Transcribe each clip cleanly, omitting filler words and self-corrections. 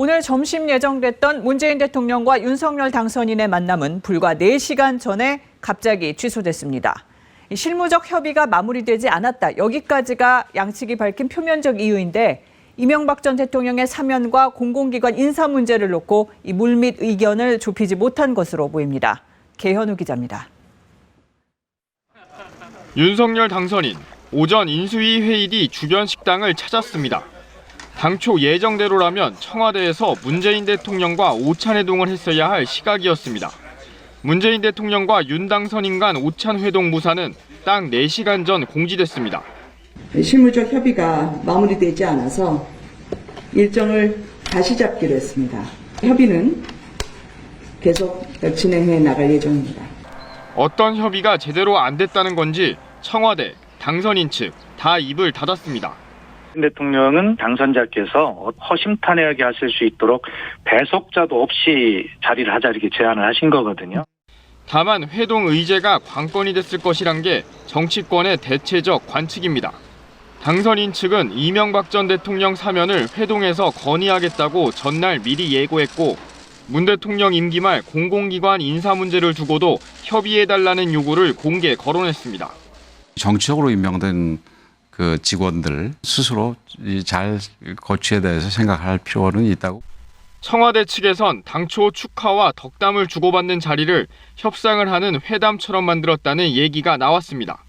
오늘 점심 예정됐던 문재인 대통령과 윤석열 당선인의 만남은 불과 4시간 전에 갑자기 취소됐습니다. 실무적 협의가 마무리되지 않았다. 여기까지가 양측이 밝힌 표면적 이유인데 이명박 전 대통령의 사면과 공공기관 인사 문제를 놓고 이 물밑 의견을 좁히지 못한 것으로 보입니다. 개현우 기자입니다. 윤석열 당선인, 오전 인수위 회의 뒤 주변 식당을 찾았습니다. 당초 예정대로라면 청와대에서 문재인 대통령과 오찬회동을 했어야 할 시각이었습니다. 문재인 대통령과 윤 당선인 간 오찬회동 무사는 딱 4시간 전 공지됐습니다. 실무적 협의가 마무리되지 않아서 일정을 다시 잡기로 했습니다. 협의는 계속 진행해 나갈 예정입니다. 어떤 협의가 제대로 안 됐다는 건지 청와대, 당선인 측 다 입을 닫았습니다. 대통령은 당선자께서 허심탄회하게 하실 수 있도록 배석자도 없이 자리를 하자 이렇게 제안을 하신 거거든요. 다만 회동 의제가 관건이 됐을 것이란 게 정치권의 대체적 관측입니다. 당선인 측은 이명박 전 대통령 사면을 회동에서 건의하겠다고 전날 미리 예고했고 문 대통령 임기 말 공공기관 인사 문제를 두고도 협의해달라는 요구를 공개 거론했습니다. 정치적으로 임명된 그 직원들 스스로 잘 거취에 대해서 생각할 필요는 있다고. 청와대 측에선 당초 축하와 덕담을 주고받는 자리를 협상을 하는 회담처럼 만들었다는 얘기가 나왔습니다.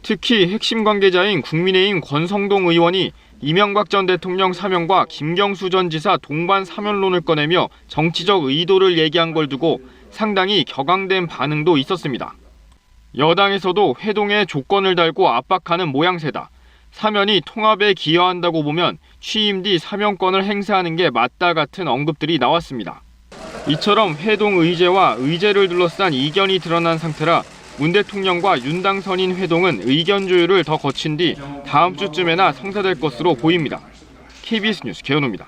특히 핵심 관계자인 국민의힘 권성동 의원이 이명박 전 대통령 사면과 김경수 전 지사 동반 사면론을 꺼내며 정치적 의도를 얘기한 걸 두고 상당히 격앙된 반응도 있었습니다. 여당에서도 회동에 조건을 달고 압박하는 모양새다. 사면이 통합에 기여한다고 보면 취임 뒤 사면권을 행사하는 게 맞다 같은 언급들이 나왔습니다. 이처럼 회동 의제와 의제를 둘러싼 이견이 드러난 상태라 문 대통령과 윤 당선인 회동은 의견 조율을 더 거친 뒤 다음 주쯤에나 성사될 것으로 보입니다. KBS 뉴스 개현우입니다.